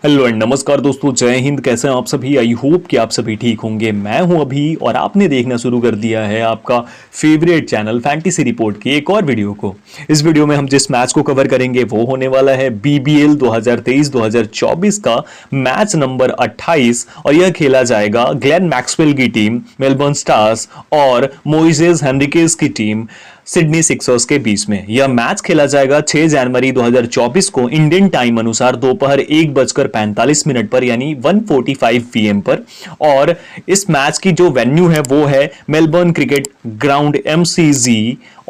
Hello and नमस्कार दोस्तों, जय हिंद। कैसे हैं आप सभी? आई होप कि आप सभी ठीक होंगे। मैं हूं अभी और आपने देखना शुरू कर दिया है आपका फेवरेट चैनल फैंटेसी रिपोर्ट की एक और वीडियो को। इस वीडियो में हम जिस मैच को कवर करेंगे वो होने वाला है बीबीएल 2023-2024 का मैच नंबर 28 और यह खेला जाएगा ग्लेन मैक्सवेल की टीम मेलबर्न स्टार्स और मोइसेस हेनरिकेज की टीम सिडनी सिक्सर्स के बीच में। यह मैच खेला जाएगा 6 जनवरी 2024 को इंडियन टाइम अनुसार दोपहर 1:45 पर यानी 1:45 पीएम पर। और इस मैच की जो वेन्यू है वो है Melbourne cricket ground MCG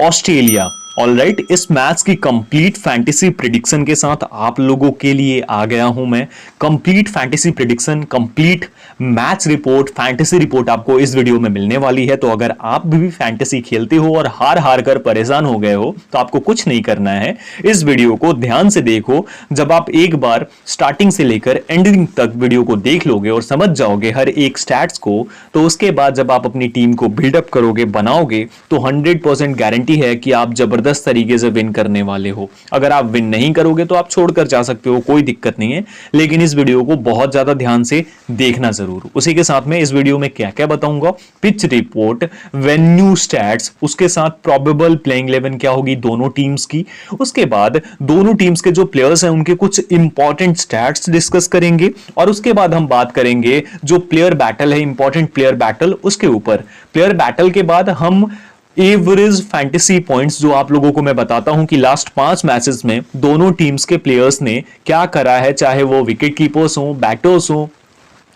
Australia. Alright, इस मैच की कंप्लीट फैंटेसी प्रिडिक्शन के साथ आप लोगों के लिए आ गया हूं मैं। Complete fantasy prediction, complete match report, fantasy report आपको इस वीडियो में मिलने वाली है। तो अगर आप भी फैंटेसी खेलते हो और हार हार कर परेशान हो गए हो तो आपको कुछ नहीं करना है, इस वीडियो को ध्यान से देखो। जब आप एक बार स्टार्टिंग से लेकर एंडिंग तक वीडियो को देख लोगे और समझ जाओगे हर एक स्टैट्स को, तो उसके बाद जब आप अपनी टीम को बिल्डअप करोगे, बनाओगे, तो 100% गारंटी है कि आप जबरदस्त तरीके से विन करने वाले हो। अगर आप विन नहीं करोगे तो आप छोड़कर जा सकते हो, कोई दिक्कत नहीं है, लेकिन इस वीडियो को बहुत ज्यादा ध्यान से देखना जरूर। उसी के साथ में इस वीडियो में क्या क्या बताऊंगा, पिच रिपोर्ट, वेन्यू स्टैट्स, उसके साथ प्रोबेबल प्लेइंग 11 क्या होगी दोनों टीम्स की। उसके बाद दोनों टीम्स के जो प्लेयर्स हैं उनके कुछ इंपॉर्टेंट स्टैट्स डिस्कस करेंगे और उसके बाद हम बात करेंगे जो प्लेयर बैटल है, इंपॉर्टेंट प्लेयर बैटल, उसके ऊपर। प्लेयर बैटल के बाद हम एवरेज फैंटेसी पॉइंट्स जो आप लोगों को मैं बताता हूं कि लास्ट 5 मैचेस में दोनों टीम्स के प्लेयर्स ने क्या करा है, चाहे वो विकेट कीपर्स हो, बैटर्स हो,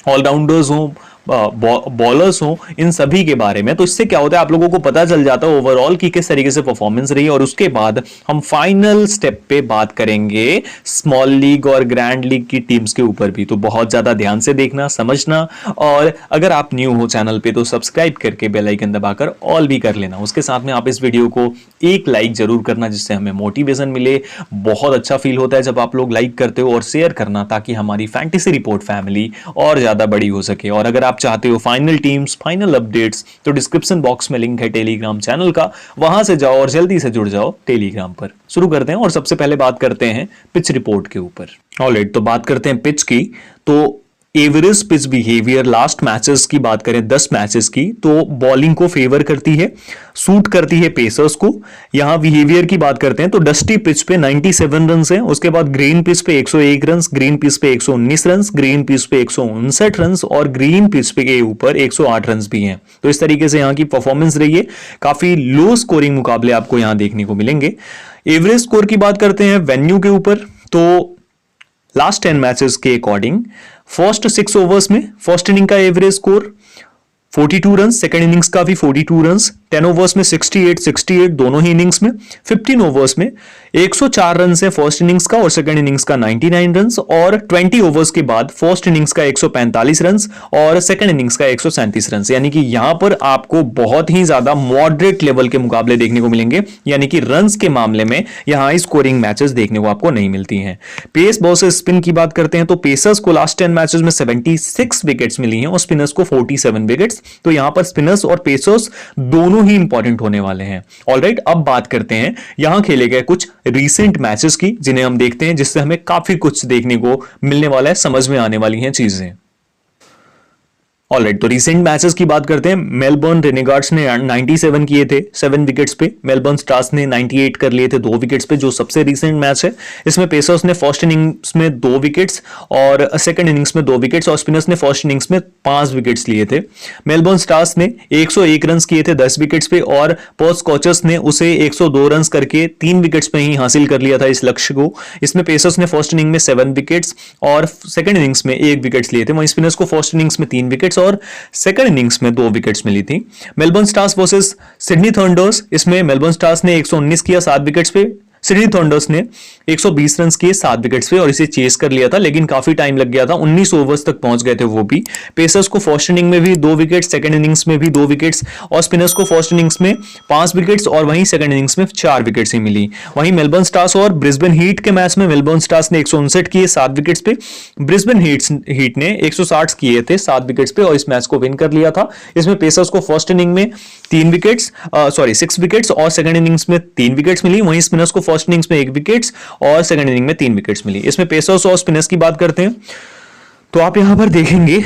ऑलराउंडर्स हो, बॉलर्स हो, इन सभी के बारे में। तो इससे क्या होता है, आप लोगों को पता चल जाता है ओवरऑल की किस तरीके से परफॉर्मेंस रही। और उसके बाद हम फाइनल स्टेप पे बात करेंगे स्मॉल लीग और ग्रैंड लीग की टीम्स के ऊपर भी। तो बहुत ज्यादा ध्यान से देखना, समझना, और अगर आप न्यू हो चैनल पे तो सब्सक्राइब करके बेल आइकन दबाकर ऑल भी कर लेना। उसके साथ में आप इस वीडियो को एक लाइक जरूर करना जिससे हमें मोटिवेशन मिले। बहुत अच्छा फील होता है जब आप लोग लाइक करते हो, और शेयर करना ताकि हमारी फैंटेसी रिपोर्ट फैमिली और ज्यादा बड़ी हो सके। और अगर आप चाहते हो फाइनल टीम्स, फाइनल अपडेट्स, तो डिस्क्रिप्शन बॉक्स में लिंक है टेलीग्राम चैनल का, वहां से जाओ और जल्दी से जुड़ जाओ टेलीग्राम पर। शुरू करते हैं और सबसे पहले बात करते हैं पिच रिपोर्ट के ऊपर। ऑलराइट, तो बात करते हैं पिच की। तो average pitch behaviour last matches की बात करें, 10 मैचेस की, तो बॉलिंग को फेवर करती है, सूट करती है पेसर्स को। यहां बिहेवियर की बात करते हैं तो डस्टी पिच पे 97 रन है, उसके बाद ग्रीन पिच पे 101 रन, ग्रीन पिच पे 119 रन, ग्रीन पिच पे 159 रन और ग्रीन पिच पे के ऊपर 108 रन भी हैं। तो इस तरीके से यहां की परफॉर्मेंस रही है। काफी लो स्कोरिंग मुकाबले आपको यहां देखने को मिलेंगे। एवरेज स्कोर की बात करते हैं वेन्यू के ऊपर, तो लास्ट 10 मैचेस के अकॉर्डिंग फर्स्ट 6 ओवर्स में फर्स्ट इनिंग का average score 42 run, second innings का भी 42 रन, 10 ओवर्स में 68 दोनों ही इनिंग्स में, 15 ओवर्स में 104 रन है फर्स्ट इनिंग्स का और सेकंड इनिंग्स का 99 रन, और 20 ओवर्स के बाद फर्स्ट इनिंग्स का 145 रन और सेकंड इनिंग्स का 137 रन। यानी कि यहां पर आपको बहुत ही ज्यादा मॉडरेट लेवल के मुकाबले देखने को मिलेंगे, यानी कि रन्स के मामले में यहां स्कोरिंग मैचेस देखने को आपको नहीं मिलती हैं। पेस वर्सेस स्पिन की बात करते हैं तो पेसर्स को लास्ट 10 मैचेस में 76 विकेट्स मिली हैं और स्पिनर्स को 47 विकेट्स। तो यहां पर स्पिनर्स और पेसर्स दोनों ही इंपॉर्टेंट होने वाले हैं। ऑलराइट, अब बात करते हैं यहां खेले गए कुछ रीसेंट मैचेस की, जिन्हें हम देखते हैं, जिससे हमें काफी कुछ देखने को मिलने वाला है, समझ में आने वाली हैं चीजें। ऑलराइट, तो रिसेंट मैचेस की बात करते हैं। मेलबर्न रेनेगार्ड्स ने 97 किए थे 7 विकेट्स पे, मेलबर्न स्टार्स ने 98 कर लिए थे 2 विकेट्स पे, जो सबसे रिसेंट मैच है। इसमें पेसर्स ने फर्स्ट इनिंग्स में 2 विकेट्स और सेकंड इनिंग्स में 2 विकेट्स और स्पिनर्स ने फर्स्ट इनिंग्स में 5 विकेट्स लिए थे। मेलबर्न स्टार्स ने 101 रन किए थे 10 विकेट्स पे और पर्थ स्कॉचर्स ने उसे 102 रन करके 3 विकेट्स पे ही हासिल कर लिया था इस लक्ष्य को। इसमें पेसर्स ने फर्स्ट इनिंग में 7 विकेट्स और सेकंड इनिंग्स में 1 विकेट्स लिए थे, वहीं स्पिनर्स को फर्स्ट इनिंग्स में 3 विकेट्स और सेकंड इनिंग्स में 2 विकेट्स मिली थी। Melbourne stars versus Sydney thunder's, इसमें मेलबर्न स्टार्स ने 119 किया 7 विकेट्स पे, सिडनी थंडर्स ने 120 रन किए 7 विकेट्स पे और इसे चेस कर लिया था, लेकिन काफी टाइम लग गया था, 19 ओवर्स तक पहुंच गए थे वो भी। पेसर्स को फर्स्ट इनिंग में भी 2 विकेट्स, सेकंड इनिंग्स में भी 2 विकेट्स और स्पिनर्स को फर्स्ट इनिंग्स में 5 विकेट्स और वहीं सेकंड इनिंग्स में 4 विकेट्स ही मिली। वहीं मेलबर्न स्टार्स और ब्रिस्बेन हीट के मैच में मेलबर्न स्टार्स ने 159 किए 7 विकेट्स पे, ब्रिस्बेन हीट ने 160 किए थे 7 विकेट्स पे और इस मैच को विन कर लिया था। इसमें पेसर्स को फर्स्ट इनिंग में 6 विकेट्स और सेकंड इनिंग्स में 3 विकेट्स मिली, वहीं स्पिनर्स को फर्स्ट इनिंग्स में 1 विकेट्स और सेकंड इनिंग में 3 विकेट्स मिली। इसमें पेसर्स और स्पिनर्स की बात करते हैं तो आप यहां पर देखेंगे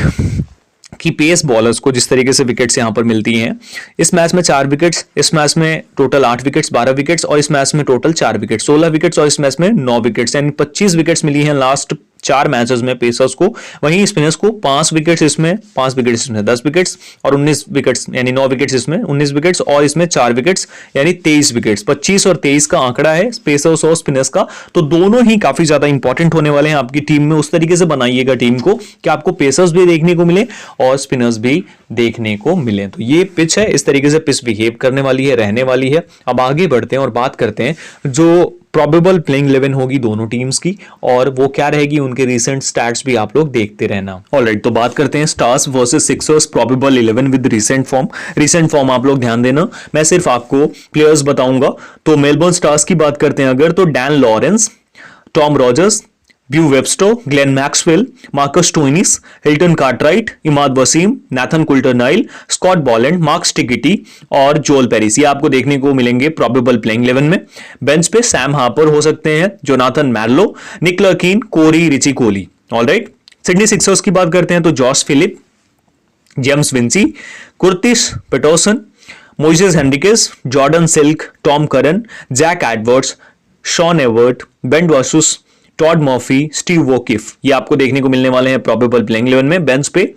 कि पेस बॉलर्स को जिस तरीके से विकेट्स यहां पर मिलती हैं, इस मैच में 4 विकेट्स, इस मैच में टोटल 8 विकेट्स, 12 विकेट्स और इस मैच में टोटल 4 विकेट्स, 16 विकेट्स और इस मैच में 9 विकेट्स, यानी 25 विकेट्स मिली हैं लास्ट 4 मैचेस में पेसर्स को। वहीं स्पिनर्स को 5 विकेट्स इसमें, 5 विकेट्स इसमें 10 विकेट्स और 19 विकेट्स यानी 9 विकेट्स इसमें 19 विकेट्स और इसमें 4 विकेट्स यानी 23 विकेट्स। 25 और 23 का आंकड़ा है पेसर्स और स्पिनर्स का, तो दोनों ही काफी ज्यादा इंपॉर्टेंट होने वाले हैं आपकी टीम में। उस तरीके से बनाइएगा टीम को कि आपको पेसर्स भी देखने को मिले और स्पिनर्स भी देखने को मिले। तो ये पिच है, इस तरीके से पिच बिहेव करने वाली है, रहने वाली है। अब आगे बढ़ते हैं और बात करते हैं जो प्रोबेबल प्लेइंग 11 होगी दोनों टीम्स की और वो क्या रहेगी, उनके रीसेंट स्टैट्स भी आप लोग देखते रहना। ऑलराइट, तो बात करते हैं stars versus Sixers probable 11 with recent form. Recent form आप लोग ध्यान देना, मैं सिर्फ आपको प्लेयर्स बताऊंगा। तो मेलबर्न स्टार्स की बात करते हैं अगर, तो Dan Lawrence, Tom Rogers, Beau Webster, Glenn Maxwell, Marcus Stoinis, Hilton Cartwright, Imad Wasim, Nathan Coulter Nile, Scott Boland, Mark Steketee और जोल पेरिस, ये आपको देखने को मिलेंगे प्रोबेबल प्लेइंग 11 में। बेंच पे सैम हार्पर हो सकते हैं, Jonathan Merlo, Nick Larkin, Corey Rocchiccioli. Alright, Sydney Sixers की बात करते हैं तो Josh Philippe, James Vince, Kurtis Patterson, Moises Henriques, Jordan Silk, Tom Curran, Jack Edwards, Sean Abbott, Ben वासुस, टॉड मर्फी, स्टीव वोकिफ, ये आपको देखने को मिलने वाले हैं प्रोबेबल प्लेइंग 11 में। बेंच पे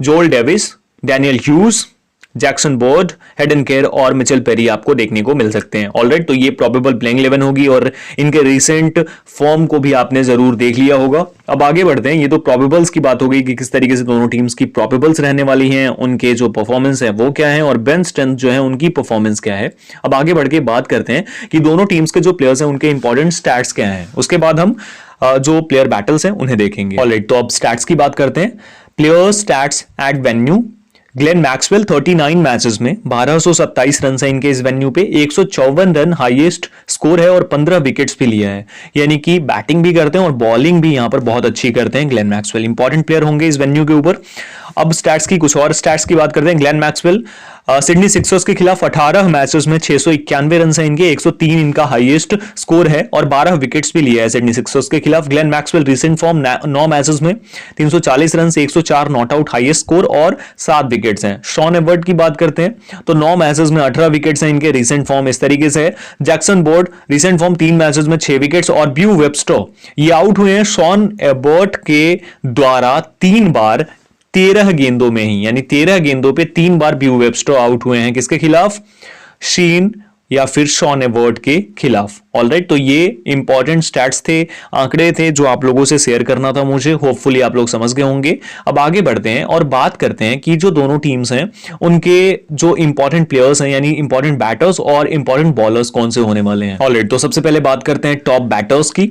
जोल Davis, Daniel huge, Jackson board, Hayden care और मिचेल पेरी आपको देखने को मिल सकते हैं। ऑलराइट, तो ये प्रोबेबल प्लेइंग 11 होगी और इनके रिसेंट फॉर्म को भी आपने जरूर देख लिया होगा। अब आगे बढ़ते हैं, ये तो प्रोबेबल्स की बात हो गई कि किस तरीके से दोनों टीम्स की प्रोबेबल्स रहने वाली हैं, उनके जो परफॉर्मेंस है वो क्या है और बेंच स्ट्रेंथ जो है उनकी परफॉर्मेंस क्या है। अब आगे बढ़ के बात करते हैं कि दोनों टीम्स के जो प्लेयर्स हैं उनके इंपॉर्टेंट स्टैट्स क्या हैं, उसके बाद हम जो प्लेयर बैटल्स हैं उन्हें देखेंगे। ऑलराइट, तो अब स्टैट्स की बात करते हैं। Player stats at venue, Glenn Maxwell 39 matches में 1227 रन है इनके इस वेन्यू पे, 154 रन हाईएस्ट स्कोर है और 15 विकेट्स भी लिया है, यानी कि बैटिंग भी करते हैं और बॉलिंग भी यहां पर बहुत अच्छी करते हैं ग्लेन मैक्सवेल। इंपॉर्टेंट प्लेयर होंगे इस वेन्यू के ऊपर। अब स्टैट्स की कुछ और स्टैट्स की बात करते हैं। ग्लेन मैक्सवेल सिडनी सिक्सर्स के खिलाफ 18 मैचेस में 691 रन है इनके, 103 इनका हाईएस्ट स्कोर है और 12 विकेट्स भी लिया है सिडनी सिक्सर्स के खिलाफ। Glenn Maxwell recent form 9 matches में 340 run, 104 not out highest score और 7 विकेट्स हैं। शॉन एवर्ट की बात करते हैं तो 9 मैचेस में 18 विकेट्स हैं इनके, रिसेंट फॉर्म इस तरीके से है। Jackson board recent form 3 matches में 6 विकेट्स और ब्यू वेबस्टर ये आउट हुए हैं शॉन एवर्ट के द्वारा 3 बार 13 गेंदों में ही, यानी 13 गेंदों पे 3 बार ब्यू वेबस्टर आउट हुए हैं। किसके खिलाफ? शीन या फिर शॉन एवर्ट के खिलाफ। ऑलराइट, तो ये इंपॉर्टेंट स्टैट्स थे, आंकड़े थे जो आप लोगों से शेयर करना था मुझे। होपफुली आप लोग समझ गए होंगे। अब आगे बढ़ते हैं और बात करते हैं कि जो दोनों टीम्स हैं उनके जो इंपॉर्टेंट प्लेयर्स हैं यानी इंपॉर्टेंट बैटर्स और इंपॉर्टेंट बॉलर्स कौन से होने वाले हैं। ऑलराइट, तो सबसे पहले बात करते हैं टॉप बैटर्स की।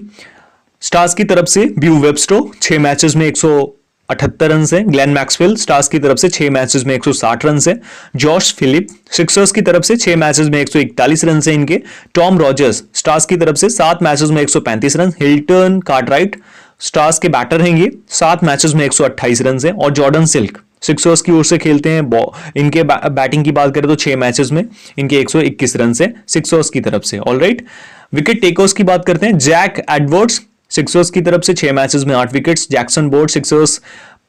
स्टार्स की तरफ से ब्यू वेबस्टर 6 मैचेस में 178 रन है। ग्लेन मैक्सवेल स्टार्स की तरफ से 6 मैचेस में 160 रन है। जॉश फिलिप सिक्सर्स की तरफ से 6 मैचेस में 141 रन है इनके। टॉम रॉजर्स स्टार्स की तरफ से 7 मैचेस में 135 रन। हिल्टन कार्टराइट स्टार्स के बैटर हैं ये, 7 मैचेस में 128 रन है। और जॉर्डन सिल्क सिक्सर्स की ओर से खेलते हैं। इनके बैटिंग की बात करें तो 6 मैचेस में इनके 121 रन है सिक्सर्स की तरफ से। ऑलराइट, विकेट टेकर्स की बात करते हैं। जैक एडवर्ड्स सिक्सर्स की तरफ से 6 मैचेस में 8 wickets. Jackson board Sixers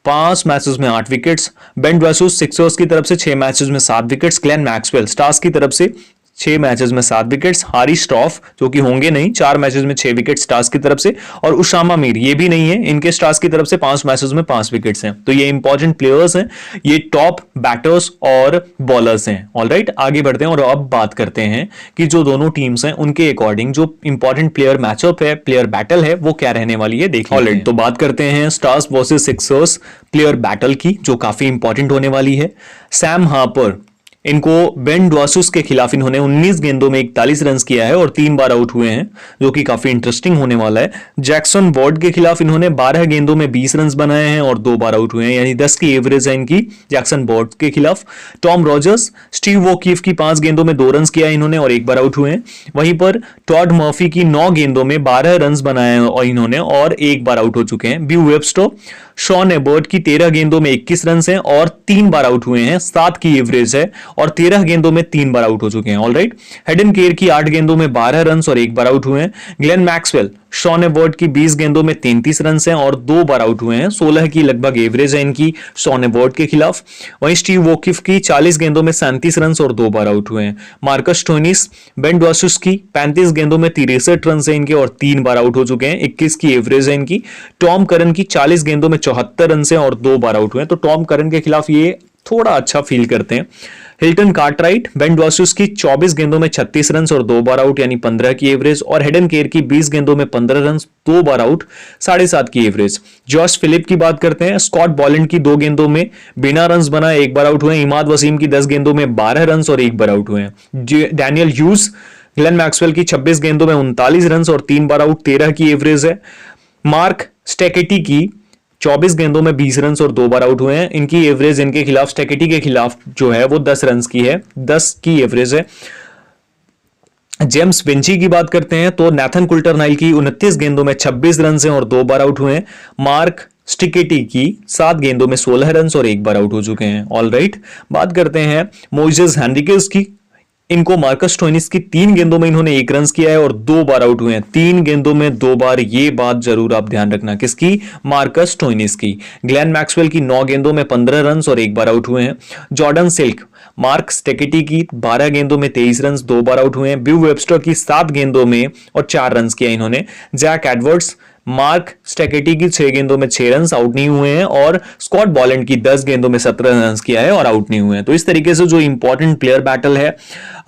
5 matches में 8 विकेट्स। बेन वासुस सिक्सर्स की तरफ से 6 मैचेस में 7 विकेट्स। ग्लेन मैक्सवेल स्टार्स की तरफ से 6 मैचेस में 7 विकेट्स। हारी स्टॉफ जो कि होंगे नहीं, 4 मैचेस में 6 विकेट स्टार्स की तरफ से। और उशामा मीर ये भी नहीं है, इनके स्टार्स की तरफ से 5 मैचेस में 5 विकेट्स हैं। तो ये इंपॉर्टेंट प्लेयर्स हैं, ये टॉप बैटर्स और बॉलर्स हैं। ऑलराइट, आगे बढ़ते हैं और अब बात करते हैं कि जो दोनों टीम्स हैं उनके अकॉर्डिंग जो इंपॉर्टेंट प्लेयर मैचअप है, प्लेयर बैटल है, वो क्या रहने वाली है देखिए। ऑलराइट, तो बात करते हैं stars versus Sixers player battle की, जो काफी इंपॉर्टेंट होने वाली है। सैम हार्पर इनको बेन वासुस के खिलाफ इन्होंने 19 गेंदों में 41 रन किया है और 3 बार आउट हुए हैं, जो कि काफी इंटरेस्टिंग होने वाला है। जैक्सन बोर्ड के खिलाफ इन्होंने 12 गेंदों में 20 रन बनाए हैं और 2 बार आउट हुए हैं, यानी 10 की एवरेज है इनकी जैक्सन बोर्ड के खिलाफ। टॉम रॉजर्स स्टीव वोकीफ की 5 गेंदों में 2 रन किया इन्होंने और 1 बार आउट हुए हैं। वहीं पर टॉड मर्फी की 9 गेंदों में 12 रन बनाए हैं और इन्होंने और 1 बार आउट हो चुके हैं। ब्यू वेबस्टर शॉन एवर्ट की 13 गेंदों में 21 रन हैं और 3 बार आउट हुए हैं, 7 की एवरेज है और 13 गेंदों में 3 बार आउट हो चुके हैं। ऑलराइट, हेडन केयर की 8 गेंदों में 12 रन और 1 बार आउट हुए हैं। ग्लेन मैक्सवेल, शॉन एबर्ट की 20 गेंदों में 33 रन हैं और 2 बार आउट हुए हैं। 16 की लगभग एवरेज है इनकी शॉन एबर्ट के खिलाफ। वहीं स्टीव वोकिफ की 40 गेंदों में 37 रन और 2 बार आउट हुए हैं। मार्कस स्टोइनिस, बेन डॉर्सिस की 35 गेंदों में 63 रन है इनके और 3 बार आउट हो चुके हैं। 21 की एवरेज है इनकी। टॉम करन की 40 गेंदों में 74 रन है और 2 बार आउट हुए हैं। तो टॉम करन के खिलाफ ये थोड़ा अच्छा फील करते हैं। हिल्टन कार्टराइट, बेन डॉर्सिस की 24 गेंदों में 36 रन और 2 बार आउट यानी 15 की एवरेज, और हेडन केयर की 20 गेंदों में 15 रन 2 बार आउट 7.5 की एवरेज। जॉश फिलिप की बात करते हैं। स्कॉट बॉलैंड की 2 गेंदों में बिना रन बनाए 1 बार आउट हुए। इमाद वसीम की 10 गेंदों में 12 रन और 1 बार आउट हुए हैं। डैनियल ह्यूज, ग्लेन मैक्सवेल की 26 गेंदों में 39 रन और 3 बार आउट 13 की एवरेज है। मार्क स्टेकेटी की 24 गेंदों में 20 रन और 2 बार आउट हुए हैं। इनकी एवरेज इनके खिलाफ, स्टेकेटी के खिलाफ जो है वो 10 रन की है, 10 की एवरेज है। जेम्स विंची की बात करते हैं तो नैथन कुल्टरनाइल की 29 गेंदों में 26 रन और 2 बार आउट हुए हैं। मार्क स्टिकेटी की 7 गेंदों में 16 रन और 1 बार आउट हो चुके हैं। ऑलराइट, बात करते हैं मोइसेस हेनरिकेज की। इनको मार्कस स्टोइनिस की 3 गेंदों में इन्होंने 1 रन किया है और 2 बार आउट हुए हैं। 3 गेंदों में 2 बार, ये बात जरूर आप ध्यान रखना। किसकी? मार्कस स्टोइनिस की। ग्लेन मैक्सवेल की 9 गेंदों में 15 रन और 1 बार आउट हुए हैं। जॉर्डन सिल्क, मार्क स्टेकेटी की 12 गेंदों में 23 रन 2 बार आउट हुए हैं। बिव वेबस्टर की 7 गेंदों में और 4 रन किया इन्होंने। जैक एडवर्ड्स, मार्क स्टेकेटी की 6 गेंदों में 6 रन आउट नहीं हुए हैं और स्कॉट बॉलैंड की 10 गेंदों में 17 रन किया है और आउट नहीं हुए हैं। तो इस तरीके से जो इंपॉर्टेंट प्लेयर बैटल है,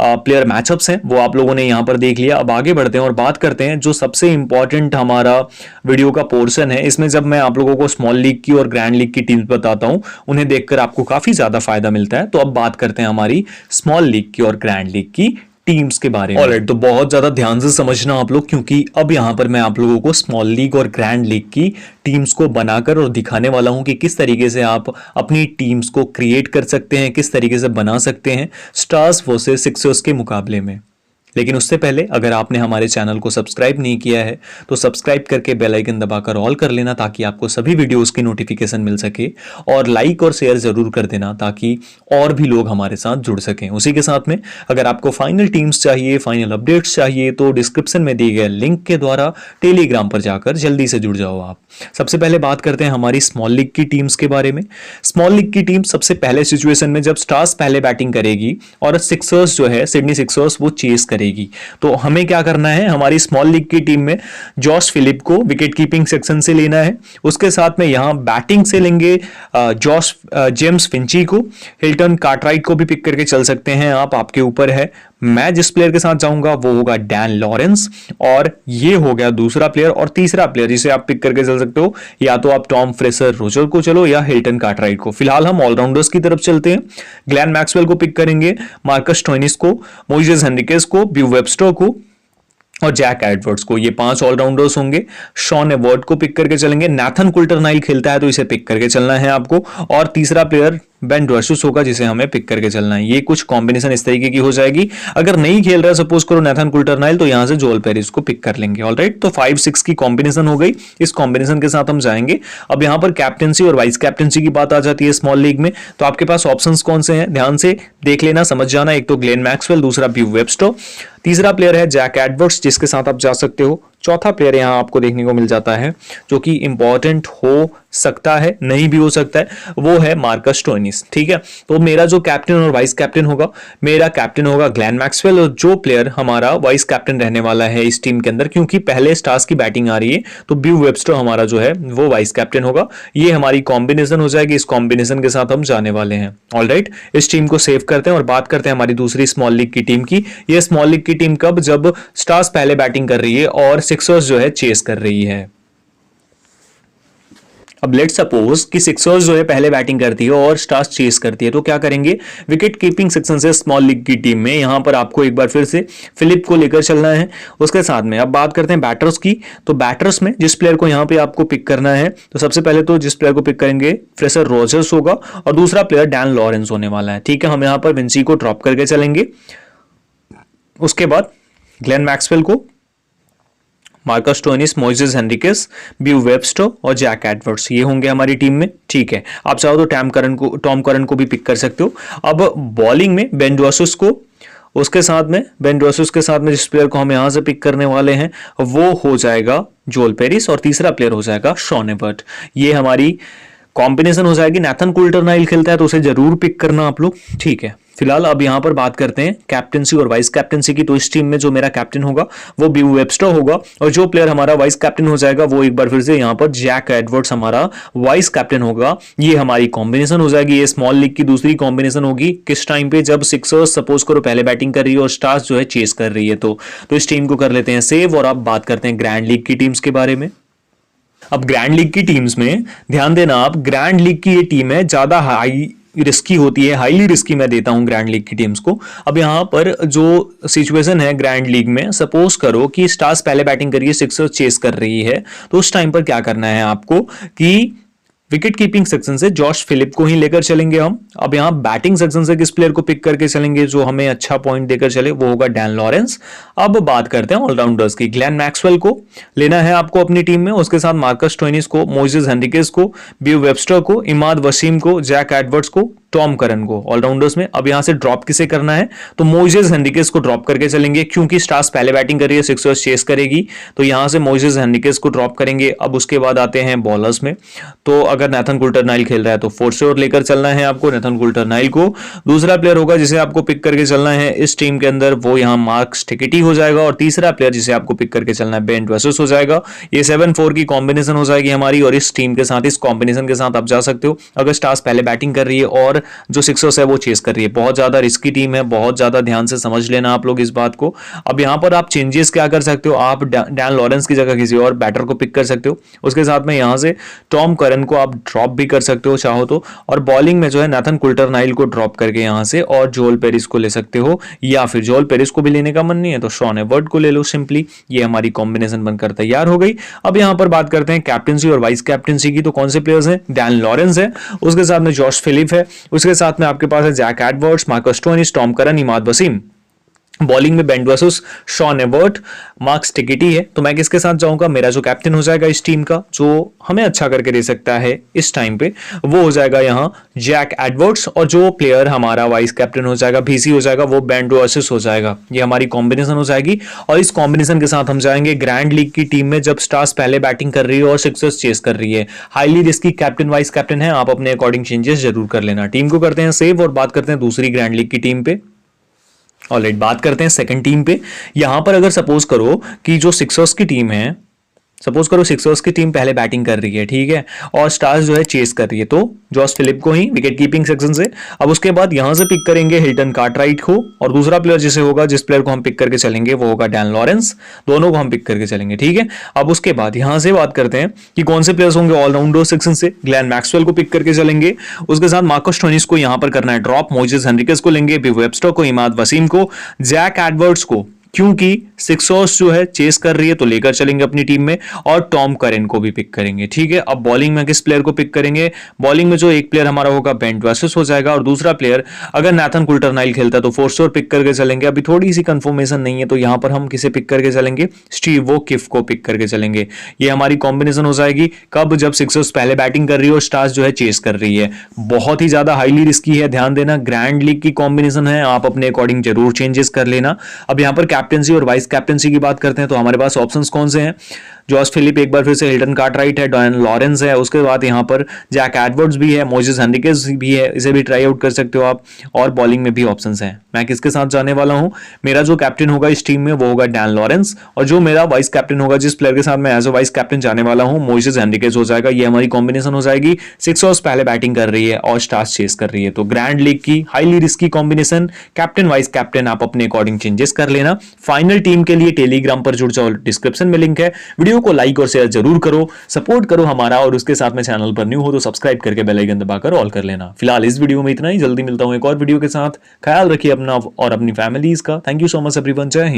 प्लेयर मैचअप्स हैं, वो आप लोगों ने यहां पर देख लिया। अब आगे बढ़ते हैं और बात करते हैं जो सबसे इंपॉर्टेंट हमारा वीडियो का पोर्शन है। इसमें जब मैं आप लोगों को स्मॉल लीग की और ग्रैंड लीग की टीम्स बताता हूं, उन्हें देखकर आपको काफी ज्यादा फायदा मिलता है। तो अब बात करते हैं हमारी स्मॉल लीग की और ग्रैंड लीग की टीम्स के बारे में। ऑलराइट, तो बहुत ज्यादा ध्यान से समझना आप लोग, क्योंकि अब यहां पर मैं आप लोगों को स्मॉल लीग और ग्रैंड लीग की टीम्स को बनाकर और दिखाने वाला हूं कि किस तरीके से आप अपनी टीम्स को क्रिएट कर सकते हैं, किस तरीके से बना सकते हैं स्टार्स वर्सेस सिक्सर्स के मुकाबले में। लेकिन उससे पहले अगर आपने हमारे चैनल को सब्सक्राइब नहीं किया है तो सब्सक्राइब करके बेल आइकन दबाकर ऑल कर लेना, ताकि आपको सभी वीडियोस की नोटिफिकेशन मिल सके, और लाइक और शेयर जरूर कर देना ताकि और भी लोग हमारे साथ जुड़ सकें। उसी के साथ में अगर आपको फाइनल टीम्स चाहिए, फाइनल अपडेट्स चाहिए, तो डिस्क्रिप्शन में दिए गए लिंक के द्वारा टेलीग्राम पर जाकर जल्दी से जुड़ जाओ आप। सबसे पहले बात करते हैं हमारी स्मॉल लीग की टीम्स के बारे में। स्मॉल लीग की टीम सबसे पहले सिचुएशन में जब स्टार्स पहले बैटिंग करेगी और सिक्सर्स जो है सिडनी सिक्सर्स वो चेस करेगी, तो हमें क्या करना है, हमारी स्मॉल लीग की टीम में जॉश फिलिप को विकेट कीपिंग सेक्शन से लेना है। उसके साथ में यहां बैटिंग से लेंगे जेम्स विंची को। हिल्टन कार्टराइट को भी पिक करके चल सकते हैं आप, आपके ऊपर है। मैं जिस प्लेयर के साथ जाऊंगा वो होगा डैन लॉरेंस, और ये हो गया दूसरा प्लेयर। और तीसरा प्लेयर जिसे आप पिक करके चल सकते हो, या तो आप टॉम फ्रेसर रोजर को चलो या हिल्टन कार्टराइट को। फिलहाल हम ऑलराउंडर्स की तरफ चलते हैं। ग्लेन मैक्सवेल को पिक करेंगे, मार्कस स्टोइनिस को, मोइसेस हेनरिकेज को, बिव वेबस्टर को और जैक एडवर्ड्स को। ये 5 ऑलराउंडर्स होंगे। शॉन एबर्ट को पिक करके चलेंगे। नैथन कुल्टरनाइल खेलता है तो इसे पिक करके चलना है आपको। और तीसरा प्लेयर बेन डॉर्सिस होगा जिसे हमें पिक करके चलना है। ये कुछ कॉम्बिनेशन इस तरीके की हो जाएगी। अगर नहीं खेल रहा है सपोज करो नैथन कुल्टरनाइल, तो यहां से जोएल पेरिस को पिक कर लेंगे। ऑलराइट, तो 5-6 की कॉम्बिनेशन हो गई। इस कॉम्बिनेशन के साथ हम जाएंगे। अब यहां पर कैप्टेंसी और वाइस कैप्टेंसी की बात आ जाती है स्मॉल लीग में। तो आपके पास ऑप्शंस कौन से हैं, ध्यान से देख लेना, समझ जाना। एक तो ग्लेन मैक्सवेल, दूसरा बिव वेबस्टर, तीसरा प्लेयर है जैक एडवर्ड्स जिसके साथ आप जा सकते हो। चौथा प्लेयर यहां आपको देखने को मिल जाता है जो कि इंपॉर्टेंट हो सकता है, नहीं भी हो सकता है, वो है मार्कस स्टोइनिस। ठीक है, तो मेरा जो कैप्टन और वाइस कैप्टन होगा, मेरा कैप्टन होगा ग्लेन मैक्सवेल, और जो प्लेयर हमारा वाइस कैप्टन रहने वाला है इस टीम के अंदर, क्योंकि पहले स्टार्स की बैटिंग आ रही है, तो बिव वेबस्टर हमारा जो है वो वाइस कैप्टन होगा। ये हमारी कॉम्बिनेशन हो जाएगी। इस कॉम्बिनेशन के साथ हम जाने वाले हैं। ऑलराइट, इस टीम को सेव करते हैं और बात करते हैं हमारी दूसरी स्मॉल लीग की टीम की। ये स्मॉल लीग की टीम कब, जब स्टार्स पहले बैटिंग कर रही है और सिक्सर्स जो है चेस कर रही है। अब लेट्स सपोज कि सिक्सर्स जो है पहले बैटिंग करती है और स्टार्स चेस करती है, तो क्या करेंगे, विकेट कीपिंग सेक्शन से स्मॉल लीग की टीम में यहां पर आपको एक बार फिर से फिलिप को लेकर चलना है। उसके साथ में अब बात करते हैं बैटर्स की। तो बैटर्स में जिस प्लेयर को यहां पे आपको पिक करना है, तो सबसे पहले तो जिस प्लेयर को पिक करेंगे फ्रेसर रोजर्स होगा, और दूसरा प्लेयर डैन लॉरेंस होने वाला है। ठीक है, हम यहां पर विंची को ड्रॉप करके चलेंगे। उसके बाद ग्लेन मैक्सवेल को, मार्कस स्टोइनिस, मोइसेस हेनरिकेस, ब्यू वेबस्टर और जैक एडवर्ड्स, ये होंगे हमारी टीम में। ठीक है, आप चाहो तो टॉम करन को भी पिक कर सकते हो। अब बॉलिंग में बेन डॉसस को, उसके साथ में बेन डॉसस के साथ में जिस प्लेयर को हम यहां से पिक करने वाले हैं वो हो जाएगा जोल पेरिस, और तीसरा प्लेयर हो जाएगा शॉन एबर्ट। ये हमारी कॉम्बिनेशन हो जाएगी। नाथन कुल्टरनाइल खेलता है तो उसे जरूर पिक करना आप लोग। ठीक है, फिलहाल अब यहां पर बात करते हैं कैप्टनसी और वाइस कैप्टनसी की। तो इस टीम में जो मेरा कैप्टन होगा वो ब्यू वेबस्टर होगा, और जो प्लेयर हमारा वाइस कैप्टन हो जाएगा वो एक बार फिर से यहां पर जैक एडवर्ड्स हमारा वाइस कैप्टन होगा। ये हमारी कॉम्बिनेशन हो जाएगी। ये स्मॉल लीग की दूसरी कॉम्बिनेशन होगी। किस टाइम पे, जब सिक्सर्स सपोज करो पहले बैटिंग कर रही है और स्टार्स जो है चेस कर रही है, तो इस टीम को कर लेते हैं सेव। और अब बात करते हैं ग्रैंड लीग की टीम्स के बारे में। अब ग्रैंड लीग की टीम्स में ध्यान देना आप, ग्रैंड लीग की ये टीम है ज्यादा हाई रिस्की होती है, हाईली रिस्की मैं देता हूं ग्रैंड लीग की टीम्स को। अब यहां पर जो सिचुएशन है ग्रैंड लीग में, सपोज करो कि स्टार्स पहले बैटिंग करिए, सिक्सर चेस कर रही है, तो उस टाइम पर क्या करना है आपको कि विकेट कीपिंग सेक्शन से जॉश फिलिप को ही लेकर चलेंगे हम। अब यहां बैटिंग सेक्शन से किस प्लेयर को पिक करके चलेंगे जो हमें अच्छा पॉइंट देकर चले, वो होगा डैन लॉरेंस। अब बात करते हैं ऑलराउंडर्स की। ग्लेन मैक्सवेल को लेना है आपको अपनी टीम में, उसके साथ मार्कस स्टोइनिस को, मोइसेस हेनरिकेस को, ब्यू वेबस्टर को, इमाद वसीम को, जैक एडवर्ड्स को, टॉम करन को ऑलराउंडर्स में। अब यहां से ड्रॉप किसे करना है, तो मोइसेस हेनरिकेस को ड्रॉप करके चलेंगे, क्योंकि स्टार्स पहले बैटिंग कर रही है, सिक्सर्स चेस करेगी, तो यहां से मोइसेस हेनरिकेस को ड्रॉप करेंगे। अब उसके बाद आते हैं बॉलर्स में। तो अगर नाथन कुल्टरनाइल खेल रहा है तो फोर श्योर लेकर चलना है आपको नाथन कुल्टरनाइल को। दूसरा प्लेयर होगा जिसे आपको पिक करके चलना है इस टीम के अंदर, वो यहां मार्कस टिकेटी हो जाएगा। और तीसरा प्लेयर जिसे आपको पिक करके चलना है बेन डॉसस हो जाएगा। ये 7-4 की कॉम्बिनेशन हो जाएगी हमारी, और इस टीम के साथ, इस कॉम्बिनेशन के साथ आप जा सकते हो। अगर स्टार्स पहले बैटिंग कर रही है और जो सिक्सर्स है वो चेस कर रही है, बहुत ज्यादा रिस्की टीम है, बहुत ज्यादा ध्यान से समझ लेना आप लोग इस बात को। अब यहां पर आप चेंजेस क्या कर सकते हो, आप डैन लॉरेंस की जगह किसी और बैटर को पिक कर सकते हो। उसके साथ में यहां से टॉम करन को आप ड्रॉप भी कर सकते हो चाहो तो, और बॉलिंग में जो है नाथन कुल्टरनाइल को ड्रॉप करके यहां से और जोल पेरिस को ले सकते हो, या फिर जोल पेरिस को भी लेने का मन नहीं है तो शॉन एबर्ट को ले लो सिंपली। ये हमारी कॉम्बिनेशन बनकर तैयार हो गई। अब यहां पर बात करते हैं कैप्टनसी और वाइस कैप्टनसी की। तो कौन से प्लेयर्स हैं, डैन लॉरेंस है, उसके साथ में जॉश फिलिप है, उसके साथ में आपके पास है Jack Edwards, Marcus Stoinis, Tom Curran, Imad Wasim. Bowling में Ben Dwarshuis, Sean Abbott, Mark Steketee है। तो मैं किसके साथ जाऊंगा, मेरा जो कैप्टन हो जाएगा इस टीम का, जो हमें अच्छा करके दे सकता है इस टाइम पे, वो हो जाएगा यहां जैक एडवर्ड्स। और जो प्लेयर हमारा वाइस कैप्टन हो जाएगा, भीसी हो जाएगा, वो बेन डॉसस हो जाएगा। ये हमारी कॉम्बिनेशन हो जाएगी, और इस कॉम्बिनेशन के साथ हम जाएंगे ग्रैंड लीग की टीम में, जब स्टार्स पहले बैटिंग कर रही है और सिक्सर्स चेस कर रही है। Highly risky captain vice captain है, आप अपने अकॉर्डिंग चेंजेस जरूर कर लेना। टीम को करते हैं सेव और बात करते हैं दूसरी ग्रैंड लीग की टीम पे। ऑलराइट, बात करते हैं सेकंड टीम पे। यहां पर अगर सपोज करो कि जो सिक्सर्स की टीम है, सपोज करो सिक्सर्स की टीम पहले बैटिंग कर रही है, ठीक है, और स्टार्स जो है चेस कर रही है, तो जॉस फिलिप को ही विकेट कीपिंग सेक्शन से। अब उसके बाद यहां से पिक करेंगे हिल्टन कार्टराइट को, और दूसरा प्लेयर जिसे होगा, जिस प्लेयर को हम पिक करके चलेंगे वो होगा डैन लॉरेंस। दोनों को हम पिक करके चलेंगे, ठीक है। अब उसके बाद यहां से बात करते हैं कि कौन से प्लेयर्स होंगे ऑलराउंडर सेक्शन से। ग्लेन मैक्सवेल को पिक करके चलेंगे, उसके साथ मार्कस स्टोइनिस को यहां पर करना है ड्रॉप, मोइसेस हेनरिकेस को लेंगे, ब्यू वेबस्टर को, इमाद वसीम को, जैक एडवर्ड्स को, क्योंकि सिक्सर्स जो है चेस कर रही है तो लेकर चलेंगे अपनी टीम में, और टॉम करन को भी पिक करेंगे, ठीक है। अब बॉलिंग में किस प्लेयर को पिक करेंगे, बॉलिंग में जो एक प्लेयर हमारा होगा बेन डॉसस हो जाएगा, और दूसरा प्लेयर अगर नाथन कुल्टरनाइल खेलता है तो फोर श्योर पिक करके चलेंगे। अभी थोड़ी सी कंफर्मेशन नहीं है, तो यहां पर हम किसे पिक करके चलेंगे, स्टीव वोकिफ को पिक करके चलेंगे। ये हमारी कॉम्बिनेशन हो जाएगी कब, जब सिक्सर्स पहले बैटिंग कर रही है और स्टार्स जो है चेस कर रही है। बहुत ही ज्यादा हाईली रिस्की है, ध्यान देना, ग्रैंड लीग की कॉम्बिनेशन है, आप अपने अकॉर्डिंग जरूर चेंजेस कर लेना। अब यहां पर कैप्टनसी और वाइस कैप्टनसी की बात करते हैं, तो हमारे पास ऑप्शंस कौन से हैं, जॉस फिलिप एक बार फिर से, हिल्टन कार्टराइट है, डैन लॉरेंस है, उसके बाद यहाँ पर जैक एडवर्ड्स भी है, मोइसेस हेनरिकेस भी है, इसे भी ट्राई आउट कर सकते हो आप, और बॉलिंग में भी ऑप्शंस हैं। मैं किसके साथ जाने वाला हूं, मेरा जो कैप्टन होगा इस टीम में वो होगा डैन लॉरेंस, और जो मेरा वाइस कैप्टन होगा, जिस प्लेयर के साथ मैं एज अ वाइस कैप्टन जाने वाला हूं, मोइसेस हेनरिकेस हो जाएगा। ये हमारी कॉम्बिनेशन हो जाएगी, सिक्सर्स पहले बैटिंग कर रही है और स्टार्स चेस कर रही है, तो ग्रैंड लीग की highly risky combination, captain vice captain आप अपने अकॉर्डिंग चेंजेस कर लेना। फाइनल टीम के लिए टेलीग्राम पर जुड़ जाओ, डिस्क्रिप्शन में लिंक है। वीडियो को लाइक और शेयर जरूर करो, सपोर्ट करो हमारा, और उसके साथ में चैनल पर न्यू हो तो सब्सक्राइब करके बेल आइकन दबाकर ऑल कर लेना। फिलहाल इस वीडियो में इतना ही, जल्दी मिलता हूं एक और वीडियो के साथ। ख्याल रखिए अपना और अपनी फैमिलीज का। Thank you so much everyone, जय हिंद।